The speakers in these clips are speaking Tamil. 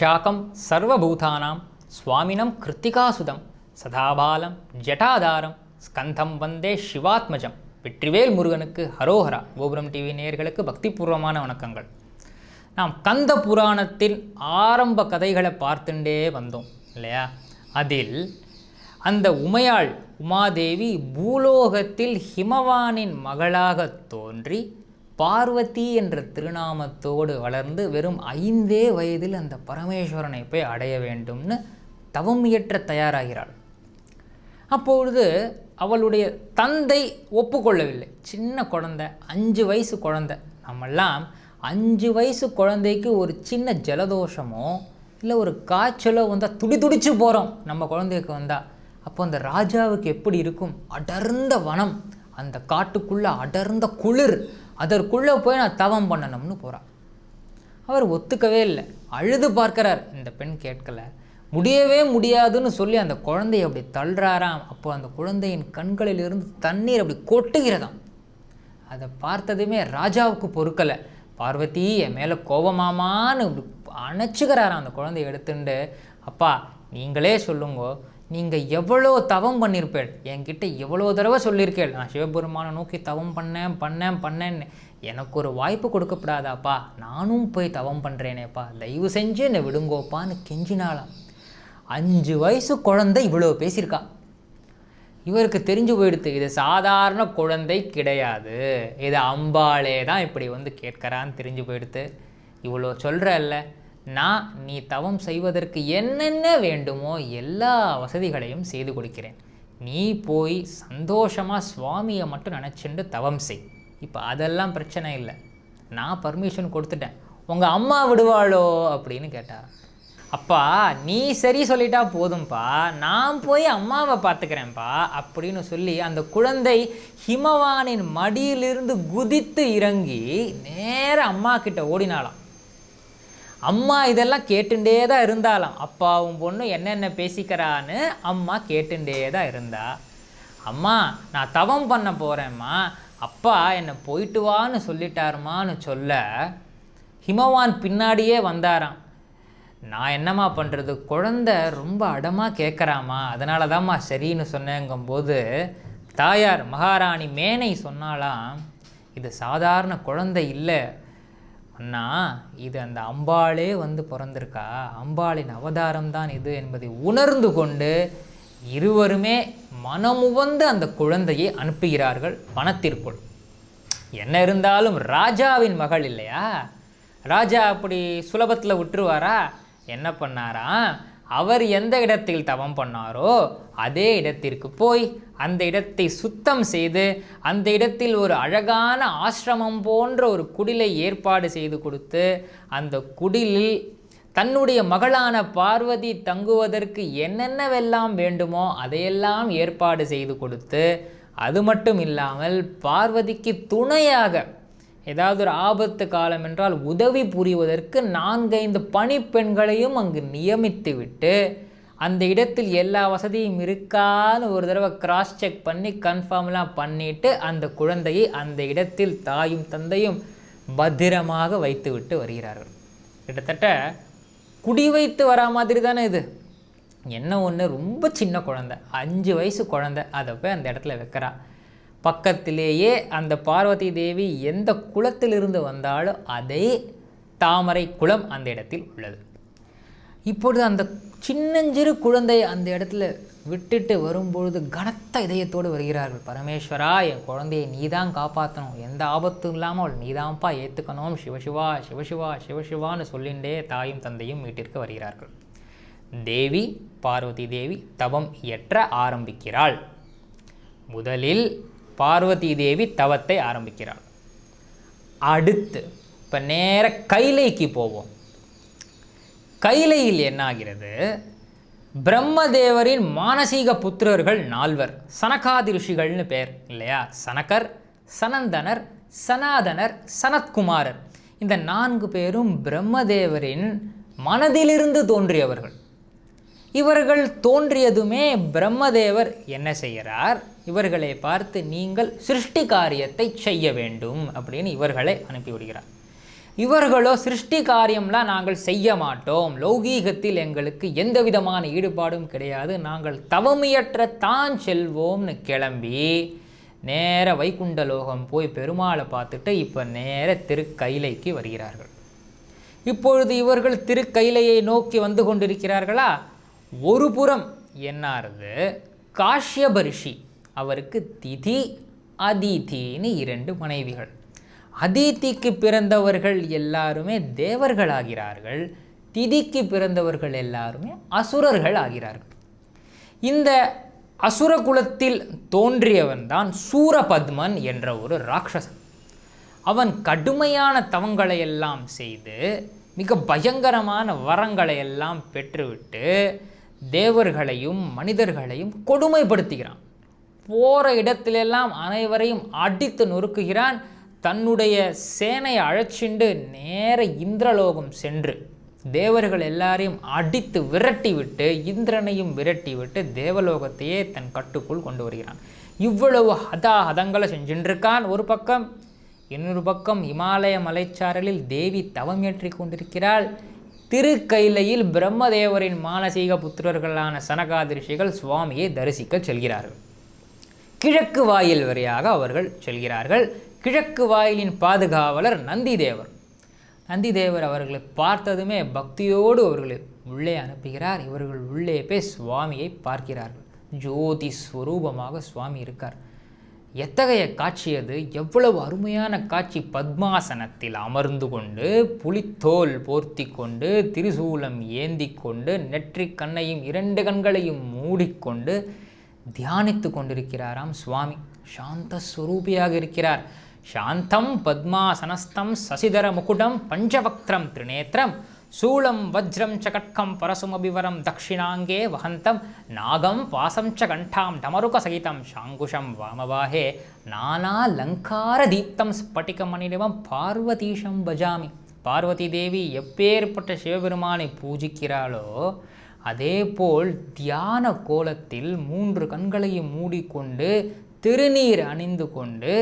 வைஷாகம் சர்வபூதானாம் சுவாமினம் கிருத்திகாசுதம் சதாபாலம் ஜட்டாதாரம் ஸ்கந்தம் வந்தே சிவாத்மஜம். வெற்றிவேல் முருகனுக்கு ஹரோஹரா. கோபுரம் டிவி நேயர்களுக்கு பக்திபூர்வமான வணக்கங்கள். நாம் கந்த புராணத்தில் ஆரம்ப கதைகளை பார்த்துட்டே வந்தோம் இல்லையா? அதில் அந்த உமாதேவி பூலோகத்தில் ஹிமவானின் மகளாக தோன்றி பார்வதி என்ற திருநாமத்தோடு வளர்ந்து வெறும் 5 வயதில் அந்த பரமேஸ்வரனை போய் அடைய வேண்டும்னு தவம் இயற்ற தயாராகிறாள். அப்பொழுது அவளுடைய தந்தை ஒப்புக்கொள்ளவில்லை. சின்ன குழந்தை, 5 வயசு குழந்தை. நம்மெல்லாம் 5 வயசு குழந்தைக்கு ஒரு சின்ன ஜலதோஷமோ இல்லை ஒரு காய்ச்சலோ வந்தால் துடிச்சு போகிறோம் நம்ம குழந்தைக்கு வந்தால். அப்போ அந்த ராஜாவுக்கு எப்படி இருக்கும்? அடர்ந்த வனம், அந்த காட்டுக்குள்ளே அடர்ந்த குளிர், அதற்குள்ளே போய் நான் தவம் பண்ணணும்னு போகிறார். அவர் ஒத்துக்கவே இல்லை. அழுது பார்க்கிறார். இந்த பெண் கேட்கலை. முடியவே முடியாதுன்னு சொல்லி அந்த குழந்தையை அப்படி தள்ளுறாராம். அப்போ அந்த குழந்தையின் கண்களிலிருந்து தண்ணீர் அப்படி கொட்டுகிறதாம். அதை பார்த்ததுமே ராஜாவுக்கு பொறுக்கலை. பார்வதி என் மேலே கோபமாமான்னு அணைச்சிக்கிறாராம் அந்த குழந்தையை எடுத்துட்டு. அப்பா நீங்களே சொல்லுங்கோ, நீங்கள் எவ்வளோ தவம் பண்ணியிருப்பேள், என்கிட்ட எவ்வளோ தடவை சொல்லியிருக்கேள் நான் சிவபெருமானை நோக்கி தவம் பண்ணேன்னு. எனக்கு ஒரு வாய்ப்பு கொடுக்கப்படாதாப்பா, நானும் போய் தவம் பண்ணுறேனேப்பா, தயவு செஞ்சு என்னை விடுங்கோப்பான்னு கெஞ்சினாலாம். 5 வயசு குழந்தை இவ்வளோ பேசியிருக்கா. இவருக்கு தெரிஞ்சு போயிடுத்து, இது சாதாரண குழந்தை கிடையாது, இது அம்பாளே தான் இப்படி வந்து கேட்கறான்னு தெரிஞ்சு போயிடுத்து. இவ்வளோ சொல்கிறல்ல, நீ தவம் செய்வதற்கு என்னென்ன வேண்டுமோ எல்லா வசதிகளையும் செய்து கொடுக்கிறேன். நீ போய் சந்தோஷமாக சுவாமியை மட்டும் நினச்சிட்டு தவம் செய். இப்போ அதெல்லாம் பிரச்சனை இல்லை, நான் பர்மிஷன் கொடுத்துட்டேன். உங்கள் அம்மா விடுவாளோ அப்படின்னு கேட்டார். அப்பா நீ சரி சொல்லிட்டா போதும்பா, நான் போய் அம்மாவை பார்த்துக்கிறேன்ப்பா அப்படின்னு சொல்லி அந்த குழந்தை ஹிமவானின் மடியிலிருந்து குதித்து இறங்கி நேர அம்மா கிட்ட ஓடினாலாம். அம்மா இதெல்லாம் கேட்டுட்டே தான் இருந்தாலாம். அப்பாவும் பொண்ணு என்னென்ன பேசிக்கிறான்னு அம்மா கேட்டுட்டே தான் இருந்தா. அம்மா நான் தவம் பண்ண போகிறேம்மா, அப்பா என்னை போயிட்டு வான்னு சொல்லிட்டாருமான்னு சொல்ல ஹிமவான் பின்னாடியே வந்தாராம். நான் என்னம்மா பண்ணுறது, குழந்தை ரொம்ப அடமாக கேட்குறாமா, அதனால தான்மா சரின்னு சொன்னேங்கும்போது தாயார் மகாராணி மேனை சொன்னாலாம், இது சாதாரண குழந்தை இல்லை அண்ணா, இது அந்த அம்பாளே வந்து பிறந்திருக்கா, அம்பாளின் அவதாரம் தான் இது என்பதை உணர்ந்து கொண்டு இருவருமே மனமுவந்து அந்த குழந்தையை அனுப்புகிறார்கள் வனத்திற்குள். என்ன இருந்தாலும் ராஜாவின் மகள் இல்லையா, ராஜா அப்படி சுலபத்தில் விட்டுருவாரா? என்ன பண்ணாராம், அவர் எந்த இடத்தில் தவம் பண்ணாரோ அதே இடத்திற்கு போய் அந்த இடத்தை சுத்தம் செய்து அந்த இடத்தில் ஒரு அழகான ஆசிரமம் போன்ற ஒரு குடிலை ஏற்பாடு செய்து கொடுத்து அந்த குடிலில் தன்னுடைய மகளான பார்வதி தங்குவதற்கு என்னென்னவெல்லாம் வேண்டுமோ அதையெல்லாம் ஏற்பாடு செய்து கொடுத்து, அது மட்டும் இல்லாமல் பார்வதிக்கு துணையாக ஏதாவது ஒரு ஆபத்து காலம் என்றால் உதவி புரிவதற்கு 4-5 பணிப்பெண்களையும் அங்கு நியமித்து விட்டு அந்த இடத்தில் எல்லா வசதியும் இருக்கான்னு ஒரு தடவை கிராஸ் செக் பண்ணி கன்ஃபார்ம்லாம் பண்ணிவிட்டு அந்த குழந்தையை அந்த இடத்தில் தாயும் தந்தையும் பத்திரமாக வைத்து விட்டு வருகிறார்கள். கிட்டத்தட்ட குடி வைத்து வரா மாதிரி தானே இது. என்ன ஒன்று, ரொம்ப சின்ன குழந்தை, 5 வயசு குழந்தை, அதை போய் அந்த இடத்துல வைக்கிறா. பக்கத்திலேயே அந்த பார்வதி தேவி எந்த குளத்திலிருந்து வந்தாலும் அதே தாமரை குளம் அந்த இடத்தில் உள்ளது. இப்பொழுது அந்த சின்னஞ்சிறு குழந்தை அந்த இடத்துல விட்டுட்டு வரும்பொழுது கனத்த இதயத்தோடு வருகிறார்கள். பரமேஸ்வரா என் குழந்தையை நீதான் காப்பாற்றணும், எந்த ஆபத்தும் இல்லாமல் அவள் நீதான்ப்பா ஏற்றுக்கணும், சிவசிவா சிவசிவா சிவசிவான்னு சொல்லிண்டே தாயும் தந்தையும் வீட்டிற்கு வருகிறார்கள். தேவி பார்வதி தேவி தவம் இயற்ற ஆரம்பிக்கிறாள். முதலில் பார்வதி தேவி தவத்தை ஆரம்பிக்கிறாள். அடுத்து இப்போ நேர கைலைக்கு போவோம். கைலையில் என்னாகிறது, பிரம்மதேவரின் மானசீக புத்திரர்கள் 4, சனகாதி ரிஷிகள்னு பேர் இல்லையா? சனகர், சனந்தனர், சனாதனர், சனத்குமாரர். இந்த 4 பேரும் பிரம்மதேவரின் மனதிலிருந்து தோன்றியவர்கள். இவர்கள் தோன்றியதுமே பிரம்மதேவர் என்ன செய்கிறார், இவர்களை பார்த்து நீங்கள் சிருஷ்டி காரியத்தை செய்ய வேண்டும் அப்படின்னு இவர்களை அனுப்பிவிடுகிறார். இவர்களோ சிருஷ்டி காரியம்லாம் நாங்கள் செய்ய மாட்டோம், லௌகீகத்தில் எங்களுக்கு எந்த விதமான ஈடுபாடும் கிடையாது, நாங்கள் தவமியற்ற தான் செல்வோம்னு கிளம்பி நேர வைகுண்டலோகம் போய் பெருமாளை பார்த்துட்டு இப்போ நேர திருக்கைலைக்கு வருகிறார்கள். இப்பொழுது இவர்கள் திருக்கைலையை நோக்கி வந்து கொண்டிருக்கிறார்களா. ஒரு புறம் என்னாருது, காஷ்யப ரிஷி, அவருக்கு திதி அதிதின்னு 2 மனைவிகள். அதிதிக்கு பிறந்தவர்கள் எல்லாருமே தேவர்களாகிறார்கள், திதிக்கு பிறந்தவர்கள் எல்லாருமே அசுரர்கள் ஆகிறார்கள். இந்த அசுர குலத்தில் தோன்றியவன் தான் சூரபத்மன் என்ற ஒரு ராட்சசன். அவன் கடுமையான தவங்களை எல்லாம் செய்து மிக பயங்கரமான வரங்களை எல்லாம் பெற்றுவிட்டு தேவர்களையும் மனிதர்களையும் கொடுமைப்படுத்துகிறான். போகிற இடத்திலெல்லாம் அனைவரையும் அடித்து நொறுக்குகிறான். தன்னுடைய சேனையை அழைச்சிண்டு நேர இந்திரலோகம் சென்று தேவர்கள் எல்லாரையும் அடித்து விரட்டி விட்டு இந்திரனையும் விரட்டி விட்டு தேவலோகத்தையே தன் கட்டுக்குள் கொண்டு வருகிறான். இவ்வளவு ஹதங்களை செஞ்சுருக்கான் ஒரு பக்கம். இன்னொரு பக்கம் இமாலய மலைச்சாரலில் தேவி தவம் ஏற்றி கொண்டிருக்கிறாள். திருக்கைலையில் பிரம்மதேவரின் மானசீக புத்திரர்களான சனகாதிரிஷிகள் சுவாமியை தரிசிக்க செல்கிறார்கள். கிழக்கு வாயில் வழியாக அவர்கள் செல்கிறார்கள். கிழக்கு வாயிலின் பாதுகாவலர் நந்திதேவர். நந்திதேவர் அவர்களை பார்த்ததுமே பக்தியோடு அவர்களை உள்ளே அனுப்புகிறார். இவர்கள் உள்ளே போய் சுவாமியை பார்க்கிறார்கள். ஜோதி ஸ்வரூபமாக சுவாமி இருக்கார். எத்தகைய காட்சி அது! எவ்வளவு அருமையான காட்சி! பத்மாசனத்தில் அமர்ந்து கொண்டு புலித்தோல் போர்த்தி கொண்டு திரிசூலம் ஏந்தி கொண்டு நெற்றி கண்ணையும் 2 கண்களையும் மூடிக்கொண்டு தியானித்து கொண்டிருக்கிறாராம் சுவாமி. சாந்த ஸ்வரூபியாக இருக்கிறார். சாந்தம் பத்மாசனஸ்தம் சசிதர முகுடம் பஞ்சவக்திரம் திரிநேத்திரம் சூலம் வஜ்ரம் ச கட்கம் பரசுமபிவரம் தக்ஷிணாங்கே வஹந்தம் நாகம் பாசம் ச கண்டாம் டமருக சகிதம் சாங்குஷம் வாமவாஹே நானாலங்கார தீப்தம் ஸ்பட்டிகமணிநிவம் பார்வதீஷம் பஜாமி. பார்வதி தேவி எப்பேற்பட்ட சிவபெருமானை பூஜிக்கிறாளோ அதேபோல் தியான கோலத்தில் 3 கண்களையும் மூடிக்கொண்டு திருநீர் அணிந்து கொண்டு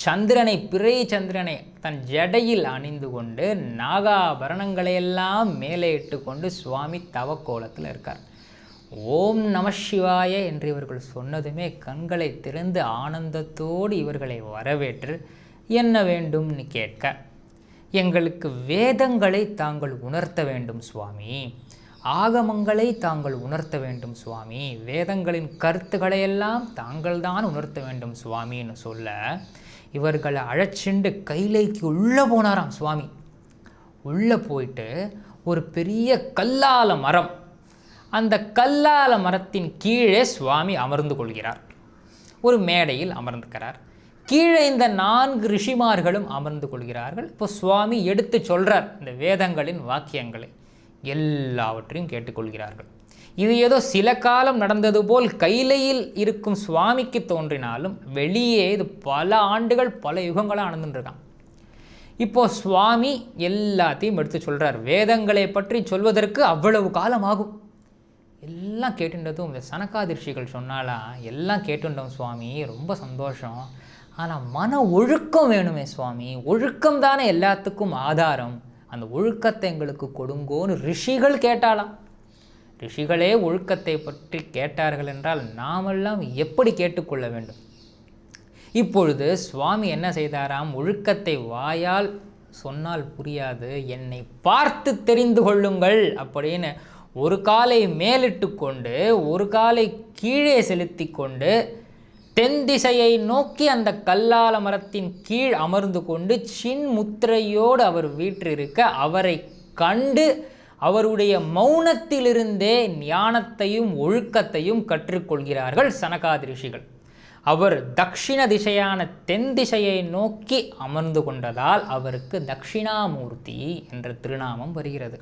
சந்திரனை பிறை சந்திரனை தன் ஜடையில் அணிந்து கொண்டு நாகாபரணங்களையெல்லாம் மேலே இட்டு கொண்டு சுவாமி தவக்கோலத்தில் இருக்கார். ஓம் நம சிவாய என்று இவர்கள் சொன்னதுமே கண்களை திறந்து ஆனந்தத்தோடு இவர்களை வரவேற்று என்ன வேண்டும்னு கேட்க, எங்களுக்கு வேதங்களை தாங்கள் உணர்த்த வேண்டும் சுவாமி, ஆகமங்களை தாங்கள் உணர்த்த வேண்டும் சுவாமி, வேதங்களின் கருத்துக்களையெல்லாம் தாங்கள் தான் உணர்த்த வேண்டும் சுவாமின்னு சொல்ல இவர்களை அழைச்சிண்டு கைலைக்கு உள்ளே போனாராம் சுவாமி. உள்ளே போயிட்டு ஒரு பெரிய கல்லால மரம், அந்த கல்லால மரத்தின் கீழே சுவாமி அமர்ந்து கொள்கிறார். ஒரு மேடையில் அமர்ந்துக்கிறார். கீழே இந்த 4 ரிஷிமார்களும் அமர்ந்து கொள்கிறார்கள். இப்போ சுவாமி எடுத்து சொல்கிறார் இந்த வேதங்களின் வாக்கியங்களை, எல்லாவற்றையும் கேட்டுக்கொள்கிறார்கள். இது ஏதோ சில காலம் நடந்தது போல் கைலையில் இருக்கும் சுவாமிக்கு தோன்றினாலும் வெளியே இது பல ஆண்டுகள் பல யுகங்களாக நடந்துட்டுருக்கான். இப்போது சுவாமி எல்லாத்தையும் எடுத்து சொல்கிறார். வேதங்களை பற்றி சொல்வதற்கு அவ்வளவு காலம் ஆகும். எல்லாம் கேட்டுட்டதும் இந்த சனகாதிர்ஷிகள் சொன்னாலா, எல்லாம் கேட்டுட்டோம் சுவாமி, ரொம்ப சந்தோஷம், ஆனால் மன ஒழுக்கம் வேணுமே சுவாமி, ஒழுக்கம் தானே எல்லாத்துக்கும் ஆதாரம், அந்த ஒழுக்கத்தை எங்களுக்கு கொடுங்கோன்னு ரிஷிகள் கேட்டாலாம். ரிஷிகளே ஒழுக்கத்தை பற்றி கேட்டார்கள் என்றால் நாமெல்லாம் எப்படி கேட்டுக்கொள்ள வேண்டும்? இப்பொழுது சுவாமி என்ன செய்தாராம், ஒழுக்கத்தை வாயால் சொன்னால் புரியாது, என்னை பார்த்து தெரிந்து கொள்ளுங்கள் அப்படின்னு ஒரு காலை மேலிட்டு கொண்டு ஒரு காலை கீழே செலுத்தி கொண்டு தென் திசையை நோக்கி அந்த கல்லால மரத்தின் கீழ் அமர்ந்து கொண்டு சின்முத்திரையோடு அவர் வீற்றிருக்க அவரை கண்டு அவருடைய மௌனத்திலிருந்தே ஞானத்தையும் ஒழுக்கத்தையும் கற்றுக்கொள்கிறார்கள் சனகாதிரிஷிகள். அவர் தக்ஷிண திசையான தென் திசையை நோக்கி அமர்ந்து கொண்டதால் அவருக்கு தக்ஷிணாமூர்த்தி என்ற திருநாமம் வருகிறது.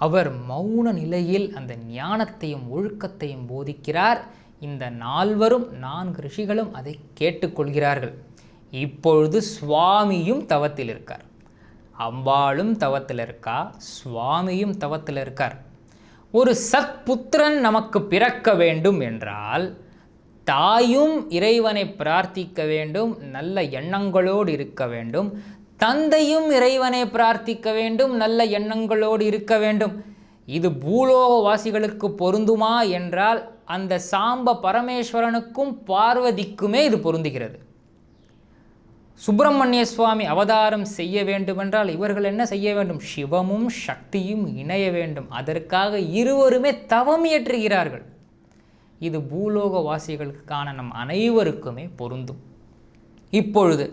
அவர் மௌன நிலையில் அந்த ஞானத்தையும் ஒழுக்கத்தையும் போதிக்கிறார். இந்த 4 ரிஷிகளும் அதை கேட்டுக்கொள்கிறார்கள். இப்பொழுது சுவாமியும் தவத்தில் இருக்கார். அம்பாளும் தவத்தில் இருக்கா, சுவாமியும் தவத்தில் இருக்கார். ஒரு சத்புத்திரன் நமக்கு பிறக்க வேண்டும் என்றால் தாயும் இறைவனை பிரார்த்திக்க வேண்டும், நல்ல எண்ணங்களோடு இருக்க வேண்டும். தந்தையும் இறைவனை பிரார்த்திக்க வேண்டும், நல்ல எண்ணங்களோடு இருக்க வேண்டும். இது பூலோகவாசிகளுக்கு பொருந்துமா என்றால் அந்த சாம்ப பரமேஸ்வரனுக்கும் பார்வதிக்குமே இது பொருந்துகிறது. சுப்பிரமணிய சுவாமி அவதாரம் செய்ய வேண்டுமென்றால் இவர்கள் என்ன செய்ய வேண்டும்? சிவமும் சக்தியும் இணைய வேண்டும். அதற்காக இருவருமே தவம் இயற்றுகிறார்கள். இது பூலோகவாசிகளுக்கான நம் அனைவருக்குமே பொருந்தும். இப்பொழுது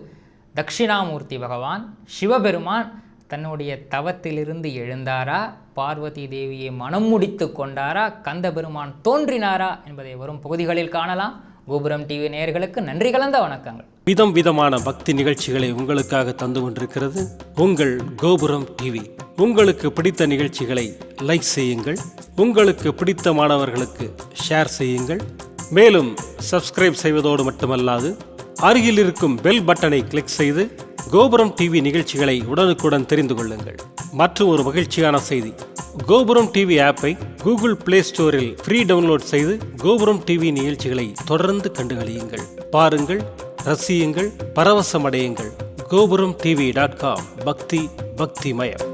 தட்சிணாமூர்த்தி பகவான் சிவபெருமான் தன்னுடைய தவத்திலிருந்து எழுந்தாரா, பார்வதி தேவியை மனம் முடித்து கொண்டாரா, கந்த பெருமான் தோன்றினாரா என்பதை வரும் பகுதிகளில் காணலாம். கோபுரம் டிவி நேயர்களுக்கு நன்றி கலந்த வணக்கங்கள். விதம் விதமான பக்தி நிகழ்ச்சிகளை உங்களுக்காக தந்து கொண்டிருக்கிறது உங்கள் கோபுரம் டிவி. உங்களுக்கு பிடித்த நிகழ்ச்சிகளை லைக் செய்யுங்கள், உங்களுக்கு பிடித்த மாணவர்களுக்கு ஷேர் செய்யுங்கள். மேலும் சப்ஸ்கிரைப் செய்வதோடு மட்டுமல்லாது அருகில் இருக்கும் பெல் பட்டனை கிளிக் செய்து கோபுரம் டிவி நிகழ்ச்சிகளை உடனுக்குடன் தெரிந்து கொள்ளுங்கள். மற்றும் ஒரு மகிழ்ச்சியான செய்தி, கோபுரம் டிவி ஆப்பை கூகுள் பிளே ஸ்டோரில் ஃப்ரீ டவுன்லோட் செய்து கோபுரம் டிவி நிகழ்ச்சிகளை தொடர்ந்து கண்டுகளியுங்கள், பாருங்கள், ரசியுங்கள், பரவசமடையுங்கள். gopuramtv.com பக்தி பக்திமயம்.